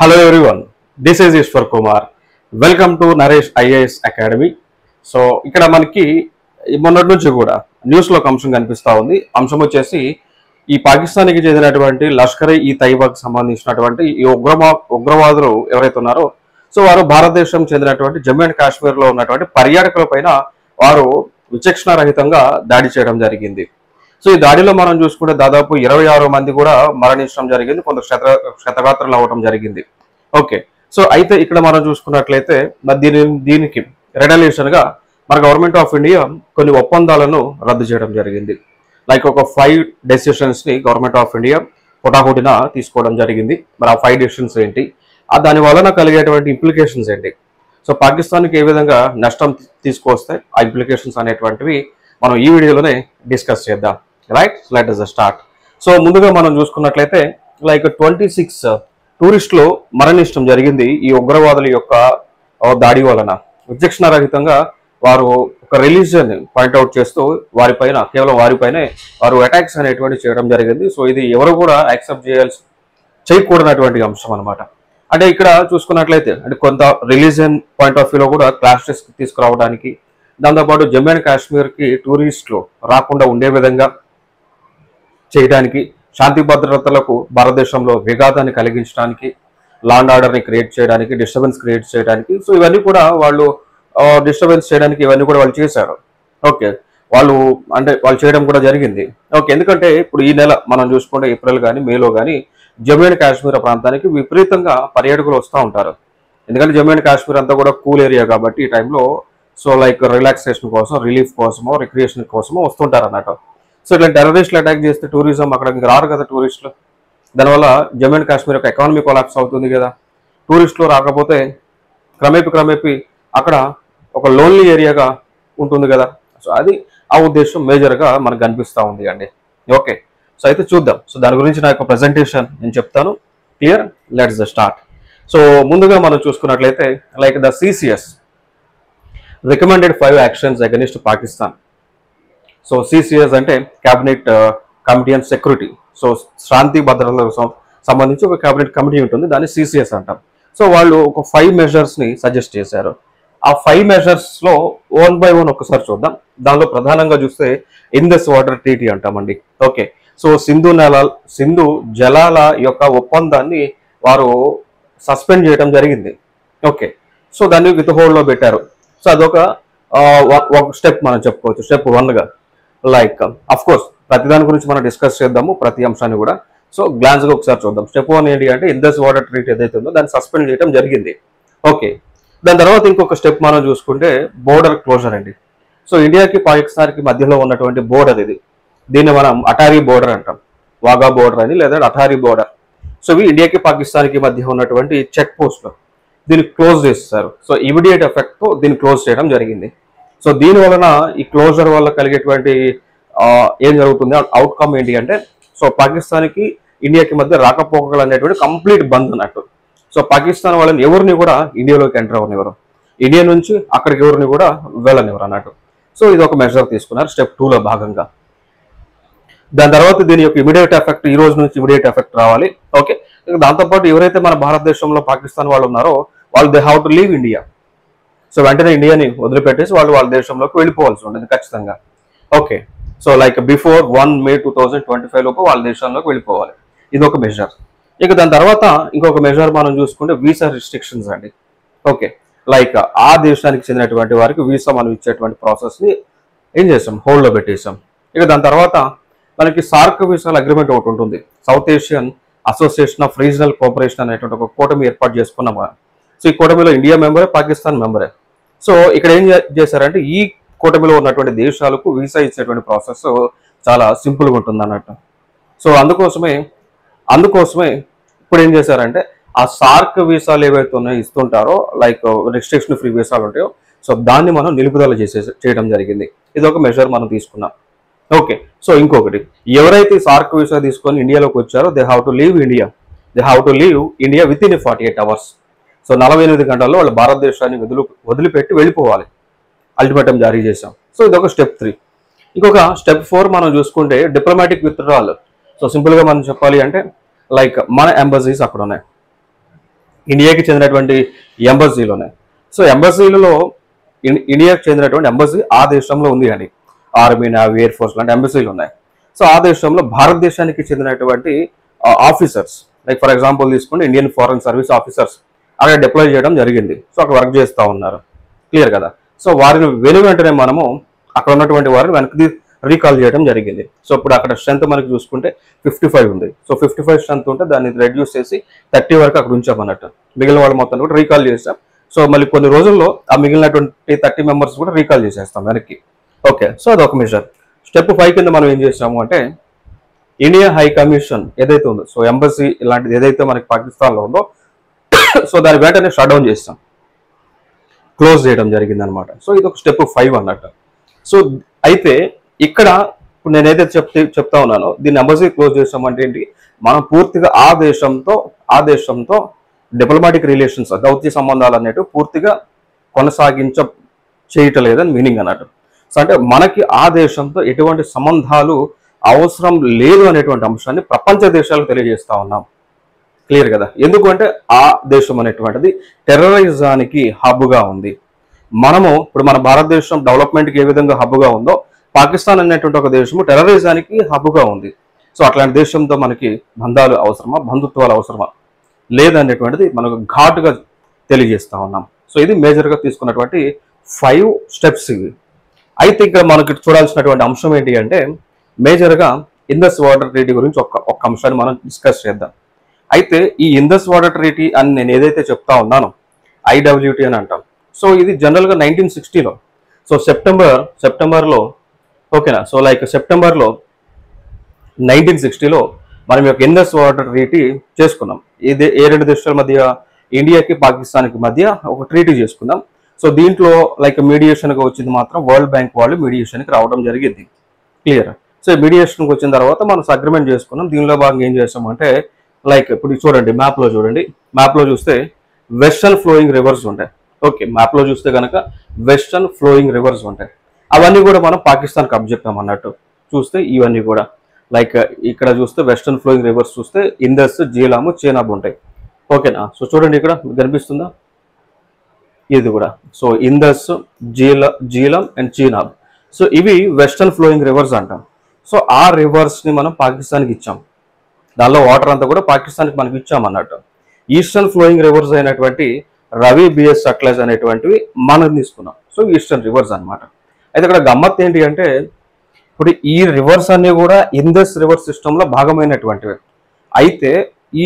Hello everyone, this is Ishwar Kumar. Welcome to Naresh IAS Academy. So ఇక్కడ మనకి మొన్నటి నుంచి కూడా న్యూస్లో ఒక అంశం కనిపిస్తూ ఉంది. అంశం వచ్చేసి ఈ పాకిస్తాన్కి చెందినటువంటి లష్కర్-ఈ తైబాకి సంబంధించినటువంటి ఈ ఉగ్రవాదులు ఎవరైతే ఉన్నారో సో వారు భారతదేశం చెందినటువంటి జమ్మూ అండ్ కాశ్మీర్లో ఉన్నటువంటి పర్యాటకుల పైన వారు విచక్షణ రహితంగా దాడి చేయడం జరిగింది. సో ఈ దాడిలో మనం చూసుకుంటే దాదాపు 26 మంది కూడా మరణించడం జరిగింది, కొంత క్షతగాత్రులు అవ్వడం జరిగింది. ఓకే, సో అయితే ఇక్కడ మనం చూసుకున్నట్లయితే దీనికి రెడల్యూషన్ గా మన గవర్నమెంట్ ఆఫ్ ఇండియా కొన్ని ఒప్పందాలను రద్దు చేయడం జరిగింది. లైక్ ఒక 5 డెసిషన్స్ ని గవర్నమెంట్ ఆఫ్ ఇండియా హుటాహుటిన తీసుకోవడం జరిగింది. మరి ఆ 5 డెసిషన్స్ ఏంటి, దాని వలన కలిగేటువంటి ఇంప్లికేషన్స్ ఏంటి, సో పాకిస్తాన్కి ఏ విధంగా నష్టం తీసుకొస్తాయి ఆ ఇంప్లికేషన్స్ అనేటువంటివి మనం ఈ వీడియోలోనే డిస్కస్ చేద్దాం. Right, let us start. So ముందుగా మనం చూసుకున్నట్లయితే లైక్ 26 టూరిస్టులు మరణించడం జరిగింది ఈ ఉగ్రవాదుల యొక్క దాడి వలన. విచక్షణ రహితంగా వారు ఒక రిలీజియన్ పాయింట్అవుట్ చేస్తూ కేవలం వారిపైనే వారు అటాక్స్ అనేటువంటి చేయడం జరిగింది. సో ఇది ఎవరు కూడా యాక్సెప్ట్ చేయకూడనటువంటి అంశం అనమాట. అంటే ఇక్కడ చూసుకున్నట్లయితే అంటే కొంత రిలీజియన్ పాయింట్ ఆఫ్ వ్యూలో కూడా క్లాషెస్ తీసుకురావడానికి, దాంతోపాటు జమ్మూ అండ్ కాశ్మీర్కి టూరిస్టులు రాకుండా ఉండే విధంగా చేయడానికి, శాంతి భద్రతలకు భారతదేశంలో విఘాతాన్ని కలిగించడానికి, లా అండ్ ఆర్డర్ని క్రియేట్ చేయడానికి, డిస్టర్బెన్స్ క్రియేట్ చేయడానికి, సో ఇవన్నీ కూడా వాళ్ళు డిస్టర్బెన్స్ చేయడానికి ఇవన్నీ కూడా వాళ్ళు చేశారు. ఓకే, వాళ్ళు చేయడం కూడా జరిగింది. ఓకే, ఎందుకంటే ఇప్పుడు ఈ నెల మనం చూసుకుంటే ఏప్రిల్ కానీ మేలో కానీ జమ్మూ అండ్ కాశ్మీర్ ప్రాంతానికి విపరీతంగా పర్యాటకులు వస్తూ ఉంటారు. ఎందుకంటే జమ్మూ అండ్ కాశ్మీర్ అంతా కూడా కూల్ ఏరియా కాబట్టి ఈ టైంలో సో లైక్ రిలాక్సేషన్ కోసం, రిలీఫ్ కోసమో, రిక్రియేషన్ కోసమో వస్తుంటారు అన్నట్టు. సో ఇట్లా టెర్రరిస్టులు అటాక్ చేస్తే టూరిజం అక్కడికి రారు కదా టూరిస్టులు. దానివల్ల జమ్మూ అండ్ కాశ్మీర్ యొక్క ఎకానమీ కొలాప్స్ అవుతుంది కదా. టూరిస్టులు రాకపోతే క్రమేపీ అక్కడ ఒక లోన్లీ ఏరియాగా ఉంటుంది కదా. సో అది ఆ ఉద్దేశం మేజర్గా మనకు కనిపిస్తూ ఉంది అండి. ఓకే, సో అయితే చూద్దాం. సో దాని గురించి నా యొక్క ప్రజెంటేషన్ నేను చెప్తాను. Clear, let's start. సో ముందుగా మనం చూసుకున్నట్లయితే like the CCS recommended 5 actions against Pakistan. So CCS అంటే cabinet committee and security. So శాంతి భద్రతలకు సంబంధించి ఒక క్యాబినెట్ కమిటీ ఉంటుంది, దాన్ని CCS అంటాం. సో వాళ్ళు ఒక 5 మెజర్స్ని సజెస్ట్ చేశారు. ఆ 5 మెజర్స్లో 1 by 1 ఒకసారి చూద్దాం. దానిలో ప్రధానంగా చూస్తే ఇండస్ వాటర్ ట్రీటీ అంటామండి. ఓకే, సో సింధు జలాల యొక్క ఒప్పందాన్ని వారు సస్పెండ్ చేయడం జరిగింది. ఓకే, సో దాన్ని విత్ హోల్డ్లో పెట్టారు. సో అదొక స్టెప్ మనం చెప్పుకోవచ్చు, స్టెప్ 1గా. లైక్ అఫ్ కోర్స్ ప్రతిదాని గురించి మనం డిస్కస్ చేద్దాము, ప్రతి అంశాన్ని కూడా. సో గ్లాన్స్గా ఒకసారి చూద్దాం. స్టెప్ 1 ఏంటి అంటే ఇండస్ వాటర్ ట్రీటీ ఏదైతే ఉందో దాన్ని సస్పెండ్ చేయడం జరిగింది. ఓకే, దాని తర్వాత ఇంకొక స్టెప్ మనం చూసుకుంటే బోర్డర్ క్లోజర్ అండి. సో ఇండియాకి పాకిస్తాన్కి మధ్యలో ఉన్నటువంటి బోర్డర్ ఇది, దీన్ని మనం అటారీ బోర్డర్ అంటాం, వాగా బోర్డర్ అని లేదా అటారీ బోర్డర్. సో ఇవి ఇండియాకి పాకిస్తాన్కి మధ్య ఉన్నటువంటి చెక్ పోస్ట్లు, దీన్ని క్లోజ్ చేస్తారు. సో ఇమీడియట్ ఎఫెక్ట్తో దీన్ని క్లోజ్ చేయడం జరిగింది. సో దీని వలన ఈ క్లోజర్ వల్ల కలిగేటువంటి ఏం జరుగుతుంది, అవుట్కమ్ ఏంటి అంటే సో పాకిస్తాన్కి ఇండియాకి మధ్య రాకపోకలు అనేటువంటి కంప్లీట్ బంద్ అన్నట్టు. సో పాకిస్తాన్ వాళ్ళని ఎవరిని కూడా ఇండియాలోకి ఎంటర్ అవ్వనివ్వరు, ఇండియా నుంచి అక్కడికి ఎవరిని కూడా వెళ్ళనివ్వరు అన్నట్టు. సో ఇది ఒక మెజర్ తీసుకున్నారు స్టెప్ 2లో భాగంగా. దాని తర్వాత దీని యొక్క ఇమీడియట్ ఎఫెక్ట్, ఈ రోజు నుంచి ఇమీడియట్ ఎఫెక్ట్ రావాలి. ఓకే, దాంతోపాటు ఎవరైతే మన భారతదేశంలో పాకిస్తాన్ వాళ్ళు ఉన్నారో వాళ్ళు they have to leave India. So వెంటనే ఇండియాని వదిలిపెట్టేసి వాళ్ళ దేశంలోకి వెళ్ళిపోవాల్సి ఉంటుంది ఖచ్చితంగా. Okay, so like before 1 May 2025 లోపు వాళ్ళ దేశంలోకి వెళ్ళిపోవాలి. ఇది ఒక మెజర్. ఇక దాని తర్వాత ఇంకొక మెజర్ మనం చూసుకుంటే వీసా రిస్ట్రిక్షన్స్ అండి. ఓకే, లైక్ ఆ దేశానికి చెందినటువంటి వారికి వీసా మనం ఇచ్చేటువంటి ప్రాసెస్ని ఏం చేసాం, హోల్డ్లో పెట్టేసాం. ఇక దాని తర్వాత మనకి సార్క్ వీసాల అగ్రిమెంట్ ఒకటి ఉంటుంది, south Asian association of regional cooperation అనేటువంటి ఒక కూటమి ఏర్పాటు చేసుకున్నాం. సో ఈ కూటమిలో ఇండియా మెంబరే, పాకిస్తాన్ మెంబరే. సో ఇక్కడ ఏం చేశారంటే ఈ కూటమిలో ఉన్నటువంటి దేశాలకు వీసా ఇచ్చేటువంటి ప్రాసెస్ చాలా సింపుల్గా ఉంటుంది అన్నట్టు. సో అందుకోసమే ఇప్పుడు ఏం చేశారంటే ఆ సార్క్ వీసాలు ఏవైతే ఉన్నాయో ఇస్తుంటారో లైక్ రిస్ట్రిక్షన్ ఫ్రీ వీసాలు ఉంటాయో సో దాన్ని మనం నిలుపుదల చేయడం జరిగింది. ఇది ఒక మెజర్ మనం తీసుకున్నాం. ఓకే, సో ఇంకొకటి, ఎవరైతే సార్క్ వీసా తీసుకొని ఇండియాలోకి వచ్చారో they have to leave India with in 48 hours. So 48 గంటల్లో వాళ్ళు భారతదేశాన్ని వదిలిపెట్టి వెళ్ళిపోవాలి, అల్టిమేటం జారీ చేశాం. సో ఇది ఒక స్టెప్ 3. ఇంకొక స్టెప్ 4 మనం చూసుకుంటే డిప్లొమాటిక్ విత్డ్రాల్. సో సింపుల్గా మనం చెప్పాలి అంటే లైక్ మన ఎంబసీస్ అక్కడ ఉన్నాయి, ఇండియాకి చెందినటువంటి ఎంబసీలోనే. సో ఎంబసీలలో ఇండియాకి చెందినటువంటి ఎంబసీ ఆ దేశంలో ఉంది అండి. ఆర్మీ, నేవీ, ఎయిర్ ఫోర్స్ లాంటి ఎంబసీలు ఉన్నాయి. సో ఆ దేశంలో భారతదేశానికి చెందినటువంటి ఆఫీసర్స్, లైక్ ఫర్ ఎగ్జాంపుల్ తీసుకుంటే ఇండియన్ ఫారెన్ సర్వీస్ ఆఫీసర్స్ అక్కడ డిప్లాయ్ చేయడం జరిగింది. సో అక్కడ వర్క్ చేస్తూ ఉన్నారు. క్లియర్ కదా. సో వారిని వెంటనే మనము అక్కడ ఉన్నటువంటి వారిని వెనక్కి రీకాల్ చేయడం జరిగింది. సో ఇప్పుడు అక్కడ స్ట్రెంత్ మనకి చూసుకుంటే 55 ఉంది. సో 55 స్ట్రెంత్ ఉంటే దాన్ని రెడ్యూస్ చేసి 30 వరకు అక్కడ ఉంచామన్నట్టు. మిగిలిన వాళ్ళు మొత్తం కూడా రీకాల్ చేసాం. సో మళ్ళీ కొన్ని రోజుల్లో ఆ మిగిలినటువంటి 30 మెంబర్స్ కూడా రీకాల్ చేసేస్తాం వెనక్కి. ఓకే, సో అదొక మెజర్. స్టెప్ 5 కింద మనం ఏం చేసాము అంటే ఇండియా హై కమిషన్ ఏదైతే ఉందో, సో ఎంబసీ ఇలాంటిది ఏదైతే మనకి పాకిస్తాన్లో ఉందో సో దాని వెంటనే షట్ డౌన్ చేస్తాం, క్లోజ్ చేయడం జరిగింది అనమాట. సో ఇది ఒక స్టెప్ 5 అన్నట్టు. సో అయితే ఇక్కడ ఇప్పుడు నేనైతే చెప్తా ఉన్నానో దీన్ని ఎంబసీ క్లోజ్ చేస్తామంటే ఏంటి, మనం పూర్తిగా ఆ దేశంతో డిప్లొమాటిక్ రిలేషన్స్, దౌత్య సంబంధాలు అనేవి పూర్తిగా చేయటం లేదని మీనింగ్ అన్నట్టు. సో అంటే మనకి ఆ దేశంతో ఎటువంటి సంబంధాలు అవసరం లేదు అనేటువంటి అంశాన్ని ప్రపంచ దేశాలకు తెలియజేస్తా ఉన్నాం. క్లియర్ కదా. ఎందుకంటే ఆ దేశం అనేటువంటిది టెర్రరిజానికి హబ్గా ఉంది. మనము ఇప్పుడు మన భారతదేశం డెవలప్మెంట్కి ఏ విధంగా హబ్గా ఉందో పాకిస్తాన్ అనేటువంటి ఒక దేశము టెర్రరిజానికి హబ్గా ఉంది. సో అట్లాంటి దేశంతో మనకి బంధాలు అవసరమా, బంధుత్వాలు అవసరమా లేదనేటువంటిది మనకు ఘాటుగా తెలియజేస్తా ఉన్నాం. సో ఇది మేజర్గా తీసుకున్నటువంటి 5 స్టెప్స్ ఇవి. అయితే ఇక్కడ మనకి చూడాల్సినటువంటి అంశం ఏంటి అంటే మేజర్గా ఇండస్ వాటర్ ట్రీటీ గురించి ఒక అంశాన్ని మనం డిస్కస్ చేద్దాం. అయితే ఈ ఇండస్ వాటర్ ట్రీటీ అని నేను ఏదైతే చెప్తా ఉన్నానో IWT అని అంటాం. సో ఇది జనరల్గా 1960లో, సో సెప్టెంబర్లో ఓకేనా. సో లైక్ సెప్టెంబర్లో 1960లో మనం యొక్క ఇండస్ వాటర్ ట్రీటీ చేసుకున్నాం. ఇది ఏ రెండు దేశాల మధ్య, ఇండియాకి పాకిస్తాన్కి మధ్య ఒక ట్రీటీ చేసుకున్నాం. సో దీంట్లో లైక్ మీడియేషన్గా వచ్చింది మాత్రం వరల్డ్ బ్యాంక్ వాళ్ళు మీడియేషన్కి రావడం జరిగింది. క్లియర్. సో మీడియేషన్కి వచ్చిన తర్వాత మనం అగ్రిమెంట్ చేసుకున్నాం. దీనిలో భాగంగా ఏం చేస్తామంటే లైక్ ఇప్పుడు చూడండి, మ్యాప్లో చూస్తే వెస్టర్న్ ఫ్లోయింగ్ రివర్స్ ఉంటాయి. ఓకే, మ్యాప్లో చూస్తే కనుక వెస్టర్న్ ఫ్లోయింగ్ రివర్స్ ఉంటాయి. అవన్నీ కూడా మనం పాకిస్తాన్కి అప్పచెప్పాం అన్నట్టు. చూస్తే ఇవన్నీ కూడా లైక్ ఇక్కడ చూస్తే వెస్టర్న్ ఫ్లోయింగ్ రివర్స్ చూస్తే ఇండస్, జీలాము, చీనాబ్ ఉంటాయి. ఓకేనా. సో చూడండి ఇక్కడ కనిపిస్తుందా ఇది కూడా. So Indus, Jhelum and Chenab. So ఇవి వెస్టర్న్ ఫ్లోయింగ్ రివర్స్ అంటాం. సో ఆ రివర్స్ని మనం పాకిస్తాన్కి ఇచ్చాం. దానిలో వాటర్ అంతా కూడా పాకిస్తాన్కి మనకి ఇచ్చాం అన్నట్టు. ఈస్టర్న్ ఫ్లోయింగ్ రివర్స్ అయినటువంటి రవి, బిఎస్ సట్లెజ్ అనేటువంటివి మనం తీసుకున్నాం. సో ఈస్టర్న్ రివర్స్ అనమాట. అయితే ఇక్కడ గమ్మత్ ఏంటి అంటే ఇప్పుడు ఈ రివర్స్ అన్ని కూడా ఇండస్ రివర్ సిస్టంలో భాగమైనటువంటివి. అయితే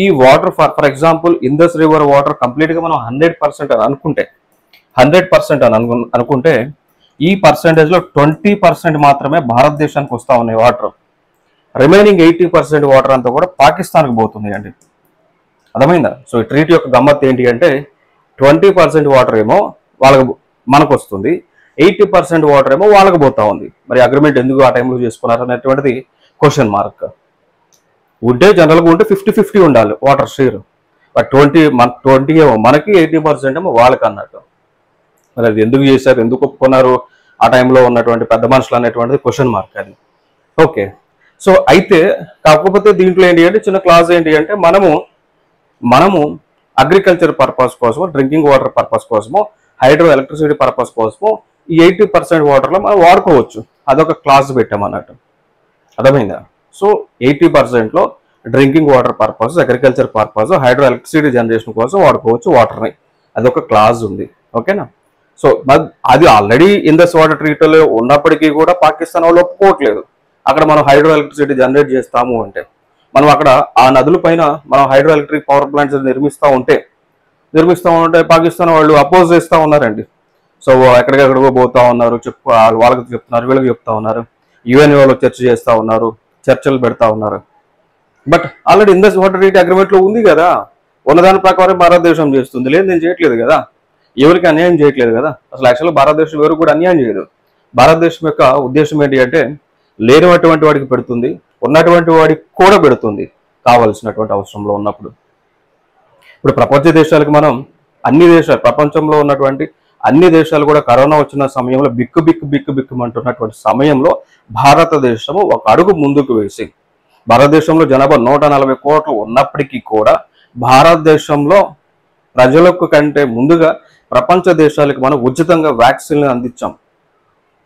ఈ water for example Indus river water కంప్లీట్గా మనం 100% అని అనుకుంటే 100% అని అనుకుంటే ఈ పర్సెంటేజ్లో 20% మాత్రమే భారతదేశానికి వస్తూ ఉన్నాయి వాటర్. రిమైనింగ్ 80% వాటర్ అంతా కూడా పాకిస్తాన్కి పోతుంది అండి. అర్థమైందా. సో ఈ ట్రీటీ యొక్క గమ్మత్ ఏంటి అంటే 20% వాటర్ ఏమో మనకు వస్తుంది, 80% వాటర్ ఏమో వాళ్ళకి పోతా ఉంది. మరి అగ్రిమెంట్ ఎందుకు ఆ టైంలో చేసుకున్నారు అనేటువంటిది క్వశ్చన్ మార్క్. ఉంటే జనరల్గా ఉంటే 50-50 ఉండాలి వాటర్ షేర్. బట్ 20 ఏమో మనకి, 80% ఏమో వాళ్ళకి అన్నట్టు. మరి అది ఎందుకు చేశారు, ఎందుకు ఒప్పుకున్నారు ఆ టైంలో ఉన్నటువంటి పెద్ద మనుషులు అనేటువంటిది క్వశ్చన్ మార్క్ అది. ఓకే. సో అయితే కాకపోతే దీంట్లో ఏంటి అంటే చిన్న క్లాజ్ ఏంటి అంటే మనము అగ్రికల్చర్ పర్పస్ కోసమో, డ్రింకింగ్ వాటర్ పర్పస్ కోసమో, హైడ్రో ఎలక్ట్రిసిటీ పర్పస్ కోసమో ఈ 80% వాటర్లో మనం వాడుకోవచ్చు. అదొక క్లాజ్ పెట్టామన్నట్టు. అర్థమైందా. సో 80%లో drinking water purpose, agriculture purpose, hydro electricity generation కోసం వాడుకోవచ్చు వాటర్ని. అదొక క్లాజ్ ఉంది. ఓకేనా. సో అది ఆల్రెడీ ఇండస్ వాటర్ ట్రీటీలో ఉన్నప్పటికీ కూడా పాకిస్తాన్ వాళ్ళు ఒప్పుకోవట్లేదు. అక్కడ మనం హైడ్రో ఎలక్ట్రిసిటీ జనరేట్ చేస్తాము అంటే మనం అక్కడ ఆ నదుల పైన మనం హైడ్రో ఎలక్ట్రిక్ పవర్ ప్లాంట్స్ నిర్మిస్తూ ఉంటే పాకిస్తాన్ వాళ్ళు అపోజ్ చేస్తూ ఉన్నారండి. సో ఎక్కడికెక్కడికో పోతా ఉన్నారు, వాళ్ళకి చెప్తున్నారు, వీళ్ళకి చెప్తా ఉన్నారు, యుఎన్ వాళ్ళు చర్చలు పెడతా ఉన్నారు. But already Indus water treaty అగ్రిమెంట్లో ఉంది కదా, ఉన్నదాని ప్రకారం భారతదేశం చేస్తుంది. లేదు నేను చేయట్లేదు కదా, ఎవరికి అన్యాయం చేయట్లేదు కదా. అసలు యాక్చువల్గా భారతదేశం ఎవరికి కూడా అన్యాయం చేయదు. భారతదేశం యొక్క ఉద్దేశం ఏంటి అంటే లేనటువంటి వాడికి పెడుతుంది, ఉన్నటువంటి వాడికి కూడా పెడుతుంది కావాల్సినటువంటి అవసరంలో ఉన్నప్పుడు. ఇప్పుడు ప్రపంచ దేశాలకు మనం ప్రపంచంలో ఉన్నటువంటి అన్ని దేశాలు కూడా కరోనా వచ్చిన సమయంలో బిక్కుమంటున్నటువంటి సమయంలో భారతదేశము ఒక అడుగు ముందుకు వేసి, భారతదేశంలో జనాభా 140 కోట్లు ఉన్నప్పటికీ కూడా భారతదేశంలో ప్రజలకు కంటే ముందుగా ప్రపంచ దేశాలకు మనం ఉచితంగా వ్యాక్సిన్లు అందించాం.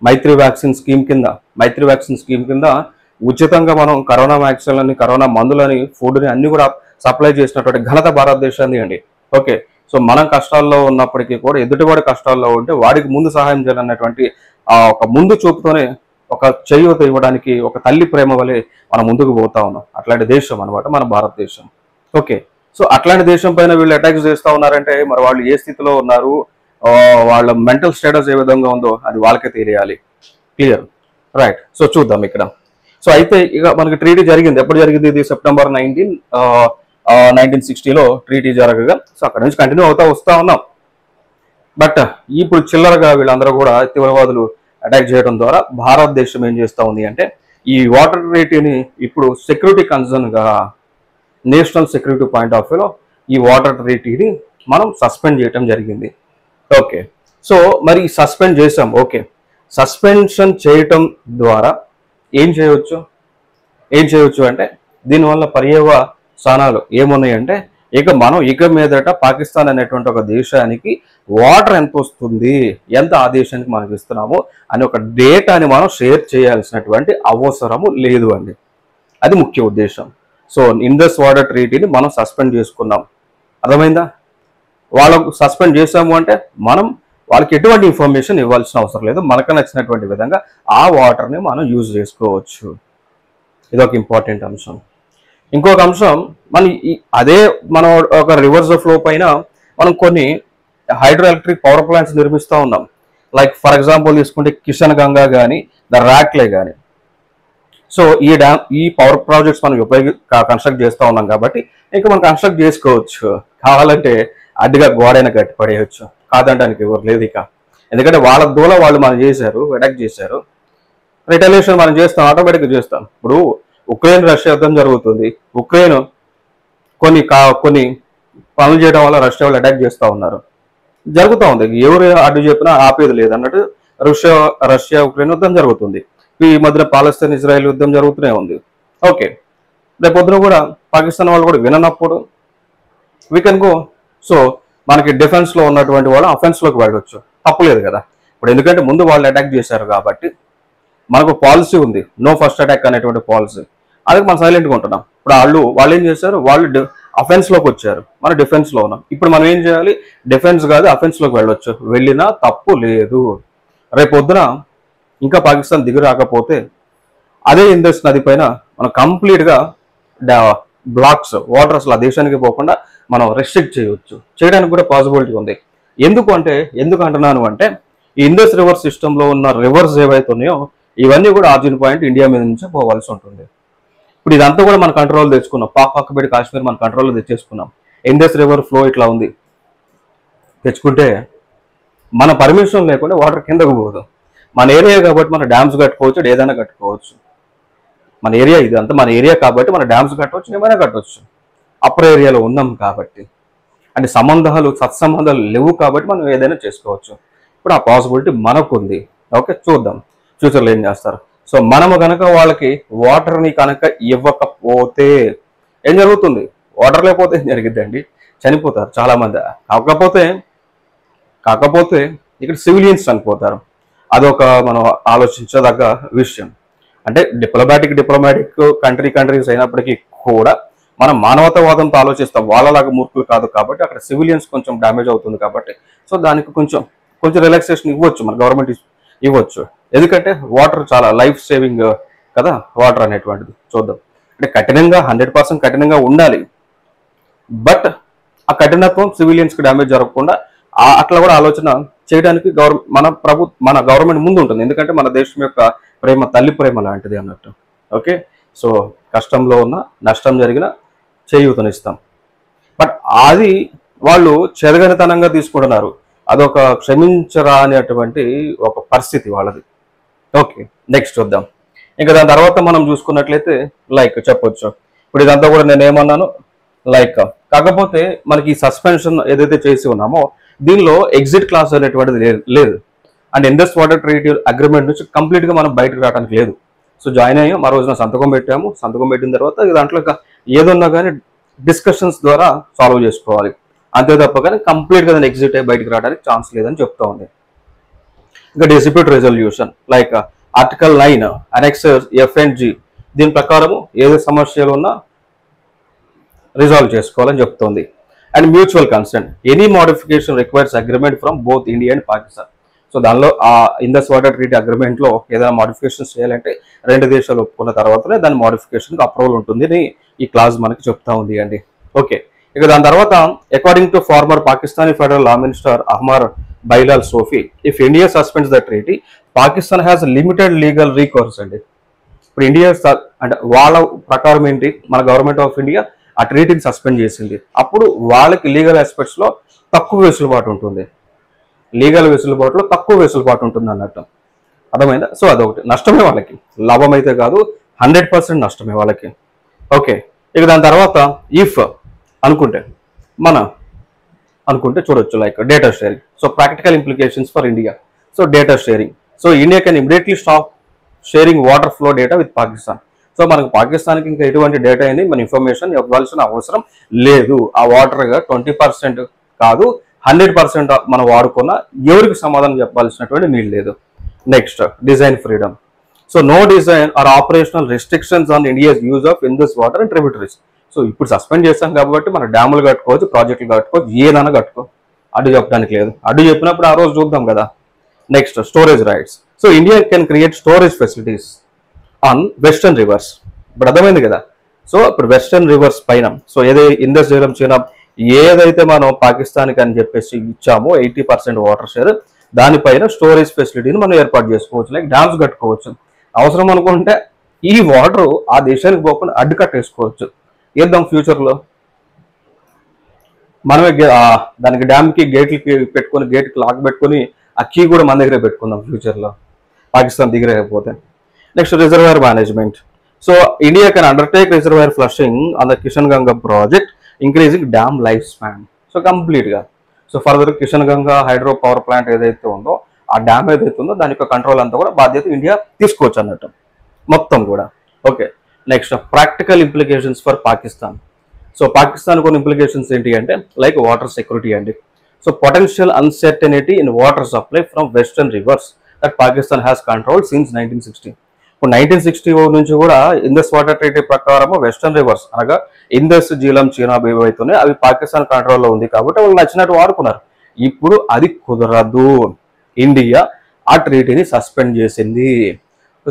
మైత్రి వ్యాక్సిన్ స్కీమ్ కింద ఉచితంగా మనం కరోనా వ్యాక్సిన్లని, కరోనా మందులని, ఫుడ్ని అన్ని కూడా సప్లై చేసినటువంటి ఘనత భారతదేశాన్ని అండి. ఓకే, సో మనం కష్టాల్లో ఉన్నప్పటికీ కూడా ఎదుటివాడి కష్టాల్లో ఉంటే వాడికి ముందు సహాయం చేయాలన్నటువంటి ఒక ముందు చూపుతోనే ఒక చేయూత ఇవ్వడానికి ఒక తల్లి ప్రేమ వలె మనం ముందుకు పోతా ఉన్నాం. అట్లాంటి దేశం అనమాట మన భారతదేశం. ఓకే, సో అట్లాంటి దేశం పైన వీళ్ళు అటాక్స్ చేస్తూ ఉన్నారంటే మరి వాళ్ళు ఏ స్థితిలో ఉన్నారు, వాళ్ళ మెంటల్ స్టేటస్ ఏ విధంగా ఉందో అది వాళ్ళకే తెలియాలి. Clear, right. సో చూద్దాం ఇక్కడ. సో అయితే ఇక మనకి ట్రీటీ జరిగింది. ఎప్పుడు జరిగింది? ఇది సెప్టెంబర్ 1960లో ట్రీటీ జరగగా సో అక్కడ నుంచి కంటిన్యూ వస్తూ ఉన్నాం. బట్ ఇప్పుడు చిల్లరగా వీళ్ళందరూ కూడా తీవ్రవాదులు అటాక్ చేయడం ద్వారా భారతదేశం ఏం చేస్తూ ఉంది అంటే ఈ వాటర్ ట్రీటీని ఇప్పుడు సెక్యూరిటీ కన్సర్న్గా, నేషనల్ సెక్యూరిటీ పాయింట్ ఆఫ్ వ్యూలో ఈ వాటర్ ట్రీటీని మనం సస్పెండ్ చేయడం జరిగింది. ఓకే, సో మరి సస్పెండ్ చేసాం. ఓకే, సస్పెన్షన్ చేయటం ద్వారా ఏం చేయవచ్చు అంటే దీనివల్ల పర్యవసానాలు ఏమున్నాయంటే ఇక మీదట పాకిస్తాన్ అనేటువంటి ఒక దేశానికి వాటర్ ఎంత వస్తుంది, ఎంత ఆ దేశానికి మనకి ఇస్తున్నాము అని ఒక డేటాని మనం షేర్ చేయాల్సినటువంటి అవసరము లేదు అండి. అది ముఖ్య ఉద్దేశం. సో ఇండస్ వాటర్ ట్రీటీని మనం సస్పెండ్ చేసుకున్నాం. అర్థమైందా? వాళ్ళకు సస్పెండ్ చేసాము అంటే మనం వాళ్ళకి ఎటువంటి ఇన్ఫర్మేషన్ ఇవ్వాల్సిన అవసరం లేదు. మనకు నచ్చినటువంటి విధంగా ఆ వాటర్ని మనం యూజ్ చేసుకోవచ్చు. ఇదొక ఇంపార్టెంట్ అంశం. ఇంకొక అంశం, మనం ఒక రివర్స్ ఫ్లో పైన మనం కొన్ని హైడ్రో ఎలక్ట్రిక్ పవర్ ప్లాంట్స్ నిర్మిస్తూ ఉన్నాం. లైక్ ఫర్ ఎగ్జాంపుల్ తీసుకుంటే కిషన్ గంగా కానీ, ద రాక్లే కానీ. సో ఈ పవర్ ప్రాజెక్ట్స్ మనం కన్స్ట్రక్ట్ చేస్తూ ఉన్నాం కాబట్టి ఇంకా మనం కన్స్ట్రక్ట్ చేసుకోవచ్చు. కావాలంటే అడ్డుగా గోడైనా కట్టి పడేయచ్చు, కాదంటానికి ఎవరు లేదు ఇక. ఎందుకంటే వాళ్ళ దూల వాళ్ళు మనం అటాక్ చేశారు. రిటలియేషన్ మనం చేస్తాం, ఆటోమేటిక్గా చేస్తాం. ఇప్పుడు ఉక్రెయిన్ రష్యా యుద్ధం జరుగుతుంది. ఉక్రెయిన్ కొన్ని పనులు చేయడం వల్ల రష్యా వాళ్ళు అటాక్ చేస్తూ ఉన్నారు. జరుగుతూ ఉంది, ఎవరు అడ్డు చెప్పినా ఆపేది లేదు అన్నట్టు రష్యా ఉక్రెయిన్ యుద్ధం జరుగుతుంది. ఈ మధ్యన పాలస్తీన్ ఇజ్రాయెల్ యుద్ధం జరుగుతూనే ఉంది. ఓకే, రేపొద్దున కూడా పాకిస్తాన్ వాళ్ళు కూడా విననప్పుడు వీ కెన్ గో. సో మనకి డిఫెన్స్లో ఉన్నటువంటి వాళ్ళు అఫెన్స్లోకి వెళ్ళవచ్చు, తప్పులేదు కదా. ఇప్పుడు ఎందుకంటే ముందు వాళ్ళు అటాక్ చేశారు కాబట్టి మనకు పాలసీ ఉంది, నో ఫస్ట్ అటాక్ అనేటువంటి పాలసీ. అది మనం సైలెంట్గా ఉంటున్నాం. ఇప్పుడు వాళ్ళు ఏం చేశారు, వాళ్ళు అఫెన్స్లోకి వచ్చారు, మనం డిఫెన్స్లో ఉన్నాం. ఇప్పుడు మనం ఏం చేయాలి, డిఫెన్స్ కాదు అఫెన్స్లోకి వెళ్ళొచ్చు, వెళ్ళినా తప్పు లేదు. రేపొద్దున ఇంకా పాకిస్తాన్ దిగి రాకపోతే అదే ఇండస్ నది పైన మనం కంప్లీట్గా బ్లాక్స్ వాటర్ అసలు ఆ దేశానికి పోకుండా మనం రెస్ట్రిక్ట్ చేయడానికి కూడా పాసిబిలిటీ ఉంది. ఎందుకు అంటున్నాను అంటే ఈ ఇండస్ రివర్ సిస్టంలో ఉన్న రివర్స్ ఏవైతే ఉన్నాయో ఇవన్నీ కూడా ఆర్జిన్ పాయింట్ ఇండియా మీద నుంచే పోవాల్సి ఉంటుంది. ఇప్పుడు ఇదంతా కూడా మన కంట్రోల్ తెచ్చుకున్నాం. ఆక్యుపైడ్ కాశ్మీర్ మన కంట్రోల్లో తెచ్చేసుకున్నాం. ఇండస్ రివర్ ఫ్లో ఇట్లా ఉంది, తెచ్చుకుంటే మన పర్మిషన్ లేకుండా వాటర్ కిందకు పోదు. మన ఏరియా కాబట్టి మన డ్యామ్స్ కట్టుకోవచ్చు, ఏదైనా కట్టుకోవచ్చు. మన ఏరియా ఇదంతా మన ఏరియా కాబట్టి మన డ్యామ్స్ కట్టవచ్చు, ఏమైనా కట్టవచ్చు. అప్పర్ ఏరియాలో ఉన్నాం కాబట్టి, అంటే సత్సంబంధాలు లేవు కాబట్టి మనం ఏదైనా చేసుకోవచ్చు. ఇప్పుడు ఆ పాసిబిలిటీ మనకు ఉంది. ఓకే, చూద్దాం ఫ్యూచర్లో ఏం చేస్తారు. సో మనము కనుక వాళ్ళకి వాటర్ని కనుక ఇవ్వకపోతే ఏం జరుగుతుంది, వాటర్ లేకపోతే ఏం జరిగిద్దండి, చనిపోతారు చాలామంది. కాకపోతే ఇక్కడ సివిలియన్స్ చనిపోతారు. అదొక మనం ఆలోచించదగ్గ విషయం. అంటే డిప్లొమాటిక్ కంట్రీస్ అయినప్పటికీ కూడా మనం మానవతావాదంతో ఆలోచిస్తాం, వాళ్ళలాగా మూర్ఖులు కాదు కాబట్టి అక్కడ సివిలియన్స్ కొంచెం డ్యామేజ్ అవుతుంది కాబట్టి సో దానికి కొంచెం రిలాక్సేషన్ ఇవ్వచ్చు, మన గవర్నమెంట్ ఇవ్వచ్చు. ఎందుకంటే వాటర్ చాలా లైఫ్ సేవింగ్ కదా వాటర్ అనేటువంటిది. చూద్దాం, అంటే 100% కఠినంగా ఉండాలి. బట్ ఆ కఠినత్వం సివిలియన్స్కి డ్యామేజ్ జరగకుండా అట్లా కూడా ఆలోచన చేయడానికి మన గవర్నమెంట్ ముందు ఉంటుంది. ఎందుకంటే మన దేశం యొక్క ప్రేమ తల్లి ప్రేమ లాంటిది అన్నట్టు. ఓకే, సో కష్టంలో ఉన్న నష్టం జరిగిన చేయూతనిస్తాం. బట్ అది వాళ్ళు చెరగనితనంగా తీసుకుంటున్నారు. అదొక క్షమించరా అనేటువంటి ఒక పరిస్థితి వాళ్ళది. ఓకే, నెక్స్ట్ చూద్దాం. ఇంకా దాని తర్వాత మనం చూసుకున్నట్లయితే చెప్పొచ్చు ఇప్పుడు ఇదంతా కూడా నేను ఏమన్నాను కాకపోతే మనకి సస్పెన్షన్ ఏదైతే చేసి ఉన్నామో దీనిలో ఎగ్జిట్ క్లాస్ అనేటువంటిది లేదు. And Indus water treaty agreement నుంచి కంప్లీట్గా మనం బయటకు రావడానికి లేదు. సో జాయిన్ అయ్యాం, ఆ రోజున సంతకం పెట్టిన తర్వాత దాంట్లో ఏదన్నా కానీ డిస్కషన్స్ ద్వారా సాల్వ్ చేసుకోవాలి. అంతే తప్ప కానీ కంప్లీట్గా దాన్ని ఎగ్జిట్ అయ్యి బయటకు రావడానికి ఛాన్స్ లేదని చెప్తా ఉంది. ఇంకా dispute resolution like article 9 annexure F&G దీని ప్రకారం ఏదో సమస్యలు ఉన్నా రిజాల్వ్ చేసుకోవాలని చెప్తోంది. And mutual consent any modification requires agreement from both India and Pakistan. So దానిలో ఆ ఇండస్ వాటర్ ట్రీటీ అగ్రిమెంట్లో ఏదైనా మోడిఫికేషన్స్ చేయాలంటే రెండు దేశాలు ఒప్పుకున్న తర్వాతనే దాని మోడిఫికేషన్కి అప్రూవల్ ఉంటుంది అని ఈ క్లాజ్ మనకి చెప్తా ఉంది అండి. ఓకే, ఇక దాని తర్వాత according to former Pakistani federal law minister Ahmar Bilal Sufi, if India suspends the treaty Pakistan has limited legal recourse అండి. ఇప్పుడు ఇండియా అంటే వాళ్ళ ప్రకారం ఏంటి, మన గవర్నమెంట్ ఆఫ్ ఇండియా ఆ ట్రీటీని సస్పెండ్ చేసింది, అప్పుడు వాళ్ళకి లీగల్ ఆస్పెక్ట్స్లో తక్కువ వెసులుబాటు ఉంటుంది, లీగల్ వెసులుబాటులో తక్కువ వెసులుబాటు ఉంటుంది అన్నట్టు. అర్థమైందా? సో అదొకటి నష్టమే వాళ్ళకి, లాభం అయితే కాదు, 100% నష్టమే వాళ్ళకి. ఓకే, ఇక దాని తర్వాత ఇఫ్ అనుకుంటే చూడొచ్చు like data sharing. So practical implications for India. So data sharing, so India can immediately stop sharing water flow data with Pakistan. So మనకు పాకిస్తాన్కి ఇంకా ఎటువంటి డేటా అయింది మన ఇన్ఫర్మేషన్ ఇవ్వాల్సిన అవసరం లేదు. ఆ వాటర్గా 20% కాదు 100% మనం వాడుకున్న ఎవరికి సమాధానం చెప్పాల్సినటువంటి నీళ్ళు లేదు. Next design freedom. So no design or operational restrictions on India's use of Indus water and tributaries. సో ఇప్పుడు సస్పెండ్ చేస్తాం కాబట్టి మన డ్యాములు కట్టుకోవచ్చు, ప్రాజెక్టులు కట్టుకోవచ్చు, ఏదైనా కట్టుకో, అడ్డు చెప్పడానికి లేదు. అడ్డు చెప్పినప్పుడు ఆ రోజు చూద్దాం కదా. Next storage rights. So India can create storage facilities on western reverse. ఇప్పుడు అర్థమైంది కదా. సో ఇప్పుడు వెస్టర్న్ రివర్స్ పైన సో ఇండస్ జలం చీనా ఏదైతే మనం పాకిస్తాన్కి అని చెప్పేసి ఇచ్చామో 80% వాటర్ షేర్, దానిపైన స్టోరేజ్ ఫెసిలిటీని మనం ఏర్పాటు చేసుకోవచ్చు, లైక్ డ్యామ్స్ కట్టుకోవచ్చు. అవసరం అనుకుంటే ఈ వాటర్ ఆ దేశానికి పోకుండా అడ్డు కట్టేసుకోవచ్చు. ఏద్దాం ఫ్యూచర్లో మనమే దానికి డ్యామ్కి గేట్లకి పెట్టుకొని గేట్కి లాక్ పెట్టుకొని ఆ కీ కూడా మన దగ్గరే పెట్టుకుందాం ఫ్యూచర్లో పాకిస్తాన్ దిగలేకపోతే. Next reservoir management. So India can undertake reservoir flushing on the Kishan Ganga project increasing dam life span. So కంప్లీట్గా so further Kishan Ganga hydro power plant ఏదైతే ఉందో ఆ డ్యామ్ ఏదైతే ఉందో దాని యొక్క కంట్రోల్ అంతా కూడా బాధ్యత ఇండియా తీసుకోవచ్చు అన్నట్టు మొత్తం కూడా. Okay, next practical implications for Pakistan. So Pakistan కొన్ని ఇంప్లికేషన్స్ ఏంటి అంటే లైక్ వాటర్ సెక్యూరిటీ అండి. So potential uncertainty in water supply from western reverse that Pakistan has control since 1960. ఇప్పుడు 1960 నుంచి కూడా ఇండస్ వాటర్ ట్రీటీ ప్రకారం వెస్టర్న్ రివర్స్ అనగా ఇండస్ జీలం చీనా ఏవైతున్నాయి అవి పాకిస్తాన్ కంట్రోల్లో ఉంది కాబట్టి వాళ్ళు నచ్చినట్టు వాడుకున్నారు. ఇప్పుడు అది కుదరదు, ఇండియా ఆ ట్రీటీని సస్పెండ్ చేసింది.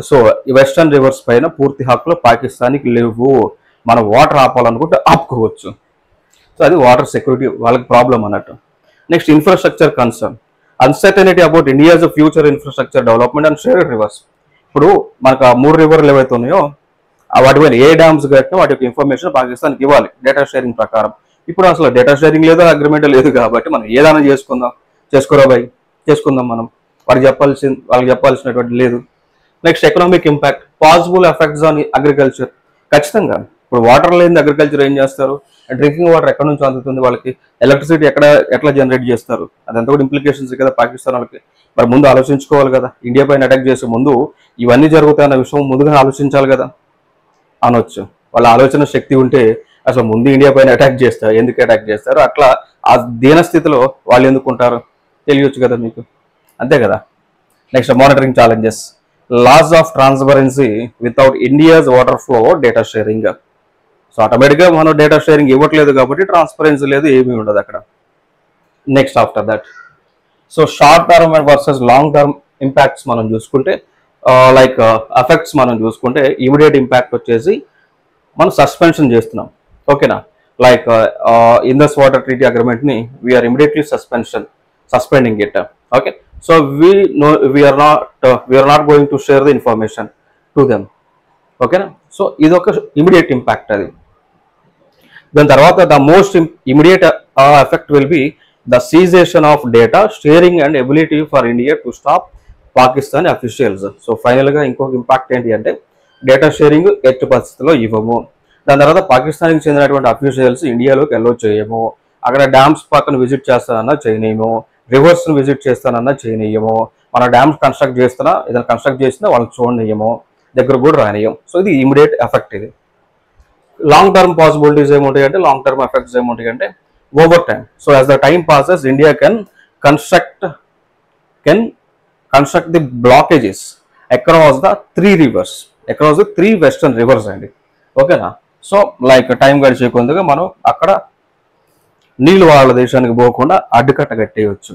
సో ఈ వెస్టర్న్ రివర్స్ పైన పూర్తి హక్కులు పాకిస్తాన్కి లేవు, మనం వాటర్ ఆపాలనుకుంటే ఆపుకోవచ్చు. సో అది వాటర్ సెక్యూరిటీ వాళ్ళకి ప్రాబ్లం అన్నట్టు. Next infrastructure concern. Uncertainty about India's future infrastructure development and shared reverse. ఇప్పుడు మనకు ఆ 3 రివర్లు ఏవైతే ఉన్నాయో వాటి పైన ఏ డ్యామ్స్ కట్టినా వాటి యొక్క ఇన్ఫర్మేషన్ పాకిస్తాన్కి ఇవ్వాలి డేటా షేరింగ్ ప్రకారం. ఇప్పుడు అసలు డేటా షేరింగ్ లేదు, అగ్రిమెంట్ లేదు కాబట్టి మనం ఏదైనా చేసుకోరా బాయ్ చేసుకుందాం మనం, వాళ్ళకి చెప్పాల్సినటువంటి లేదు. Next economic impact. Possible effects on agriculture. ఖచ్చితంగా ఇప్పుడు వాటర్ లేని అగ్రికల్చర్ ఏం చేస్తారు, డ్రింకింగ్ వాటర్ ఎక్కడ నుంచి అందుతుంది వాళ్ళకి, ఎలక్ట్రిసిటీ ఎట్లా జనరేట్ చేస్తారు, అదంతా కూడా ఇంప్లికేషన్స్ కదా పాకిస్తాన్ వాళ్ళకి. మరి ముందు ఆలోచించుకోవాలి కదా, ఇండియా పైన అటాక్ చేసే ముందు ఇవన్నీ జరుగుతాయన్న విషయం ముందుగా ఆలోచించాలి కదా అనొచ్చు. వాళ్ళ ఆలోచన శక్తి ఉంటే అసలు ముందు ఇండియా పైన అటాక్ చేస్తారు, ఎందుకు అటాక్ చేస్తారు, అట్లా ఆ దీనస్థితిలో వాళ్ళు ఎందుకుంటారు తెలియచ్చు కదా మీకు, అంతే కదా. Next monitoring challenges. Loss of transparency without India's water flow data sharing. So ఆటోమేటిక్గా మనం డేటా షేరింగ్ ఇవ్వట్లేదు కాబట్టి ట్రాన్స్పరెన్సీ లేదు, ఏమీ ఉండదు అక్కడ. Next after that so short term versus long term impacts మనం చూసుకుంటే లైక్ ఎఫెక్ట్స్ మనం చూసుకుంటే ఇమీడియట్ ఇంపాక్ట్ వచ్చేసి మనం సస్పెన్షన్ చేస్తున్నాం. ఓకేనా, లైక్ ఇండస్ వాటర్ ట్రీటీ అగ్రిమెంట్ని we're immediately suspending it. Okay, so we're not going to share the information to them. ఓకేనా, సో ఇది ఒక ఇమీడియట్ ఇంపాక్ట్ అది. దాని తర్వాత the most immediate effect will be the cessation of data sharing and ability for India to stop Pakistan officials. So ఫైనల్గా ఇంకొక impact ఏంటి అంటే డేటా షేరింగ్ ఎట్టి పరిస్థితుల్లో ఇవ్వము. దాని తర్వాత పాకిస్తాన్కి చెందినటువంటి అఫీషియల్స్ ఇండియాలోకి ఎల్లో చేయము, అక్కడ డ్యామ్స్ పక్కన విజిట్ చేస్తానన్నా చేయనేమో, రివర్స్ని విజిట్ చేస్తానన్నా చేయనీయము, మన డ్యామ్స్ కన్స్ట్రక్ట్ చేస్తున్నా ఏదైనా కన్స్ట్రక్ట్ చేసినా వాళ్ళని చూడనీయము, దగ్గర కూడా రానియం. సో ఇది ఇమీడియట్ ఎఫెక్ట్. ఇది లాంగ్ టర్మ్ పాసిబిలిటీస్ ఏముంటాయి అంటే లాంగ్ టర్మ్ ఎఫెక్ట్స్ ఏముంటాయి అంటే over time. So as the time passes, India can construct the blockages across the three rivers, across the three western rivers అండి. ఓకేనా? సో లైక్ టైం గడిచే కొద్దిగా మనం అక్కడ నీళ్ళు వాళ్ళ దేశానికి పోకుండా అడ్డుకట్ట కట్టేయచ్చు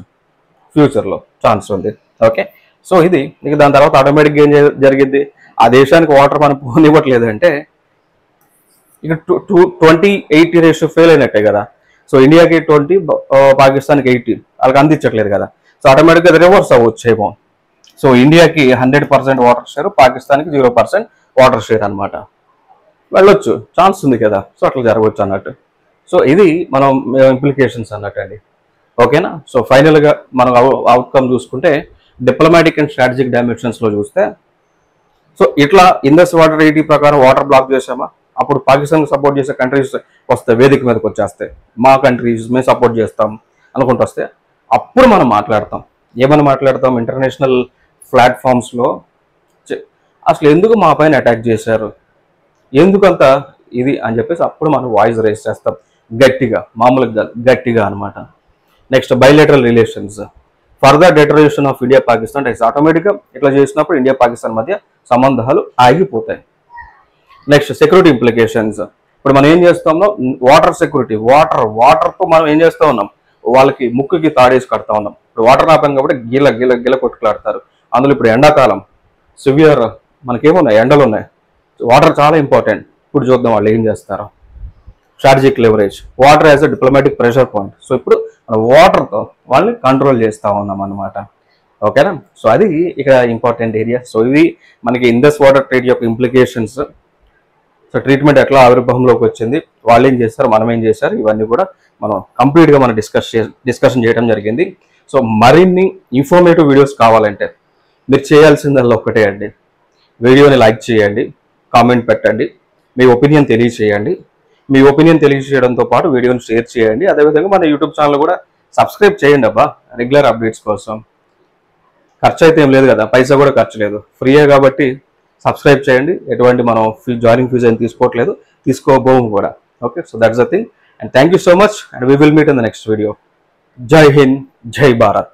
ఫ్యూచర్లో, ఛాన్స్ ఉంది. ఓకే, సో ఇది ఇక దాని తర్వాత ఆటోమేటిక్గా ఏం జరిగింది, ఆ దేశానికి వాటర్ మనం పోనివ్వట్లేదు అంటే ఇక 20-80 రేషియో ఫెయిల్ అయినట్టే కదా. సో ఇండియాకి 20, పాకిస్తాన్కి 80, వాళ్ళకి అందించట్లేదు కదా. సో ఆటోమేటిక్గా రివర్స్ అవ్వచ్చేమో. సో ఇండియాకి 100% వాటర్ షేర్, పాకిస్తాన్కి 0% వాటర్ షేర్ అనమాట. వెళ్ళొచ్చు, ఛాన్స్ ఉంది కదా. సో అట్లా జరగవచ్చు అన్నట్టు. సో ఇది మనం ఇంప్లికేషన్స్ అన్నట్టు అండి. ఓకేనా? సో ఫైనల్గా మనం అవుట్కమ్ చూసుకుంటే డిప్లొమాటిక్ అండ్ స్ట్రాటజిక్ డైమెన్షన్స్లో చూస్తే, సో ఇట్లా ఇండస్ వాటర్ ట్రీటీ ప్రకారం వాటర్ బ్లాక్ చేసామా, అప్పుడు పాకిస్తాన్కి సపోర్ట్ చేసే కంట్రీస్ వస్తే వేదిక మీదకి వచ్చేస్తే మా కంట్రీస్ మేము సపోర్ట్ చేస్తాం అనుకుంటూ వస్తే అప్పుడు మనం మాట్లాడతాం. ఏమని మాట్లాడతాం? ఇంటర్నేషనల్ ప్లాట్ఫామ్స్లో అసలు ఎందుకు మా పైన అటాక్ చేశారు, ఎందుకంత ఇది అని చెప్పేసి అప్పుడు మనం వాయిస్ రైజ్ చేస్తాం గట్టిగా, మామూలుగా గట్టిగా అనమాట. Next bilateral relations, further deterioration of India Pakistan ties. ఆటోమేటిక్గా ఇట్లా చేసినప్పుడు ఇండియా పాకిస్తాన్ మధ్య సంబంధాలు ఆగిపోతాయి. Next security implications. ఇప్పుడు మనం ఏం చేస్తామో వాటర్ సెక్యూరిటీ, వాటర్తో మనం ఏం చేస్తూ ఉన్నాం, వాళ్ళకి ముక్కుకి తాడేసి కడతా ఉన్నాం. ఇప్పుడు వాటర్ ఆపాం కాబట్టి గిల కొట్టుకులాడతారు. అందులో ఇప్పుడు ఎండాకాలం సివియర్ మనకేమున్నాయి, ఎండలు ఉన్నాయి. వాటర్ చాలా ఇంపార్టెంట్. ఇప్పుడు చూద్దాం వాళ్ళు ఏం చేస్తారో. Strategic leverage, water as a diplomatic pressure point. So ఇప్పుడు మనం వాటర్తో వాళ్ళని కంట్రోల్ చేస్తూ ఉన్నాం అనమాట. ఓకేనా? సో అది ఇక ఇంపార్టెంట్ ఏరియా. సో ఇది మనకి ఇండస్ వాటర్ ట్రేడ్ యొక్క ఇంప్లికేషన్స్. సో ట్రీట్మెంట్ ఎట్లా ఆవిర్భావంలోకి వచ్చింది, వాళ్ళు ఏం చేస్తారు, మనం ఏం చేస్తారు, ఇవన్నీ కూడా మనం కంప్లీట్గా మనం డిస్కషన్ చేయడం జరిగింది. సో మరిన్ని ఇన్ఫర్మేటివ్ వీడియోస్ కావాలంటే మీరు చేయాల్సిందల్లా ఒక్కటే అండి, వీడియోని లైక్ చేయండి, కామెంట్ పెట్టండి, మీ ఒపీనియన్ తెలియచేయండి. మీ ఒపీనియన్ తెలియజేయడంతో పాటు వీడియోని షేర్ చేయండి. అదేవిధంగా మన యూట్యూబ్ ఛానల్ కూడా సబ్స్క్రైబ్ చేయండి అబ్బా, రెగ్యులర్ అప్డేట్స్ కోసం. ఖర్చు అయితే ఏం లేదు కదా, పైసా కూడా ఖర్చు లేదు, ఫ్రీయే కాబట్టి సబ్స్క్రైబ్ చేయండి. ఎటువంటి మనం జాయినింగ్ ఫీజు ఏం తీసుకోబోము కూడా. Okay, so that's the thing. And thank you so much and we will meet in the next video. జై హింద్, జై భారత్.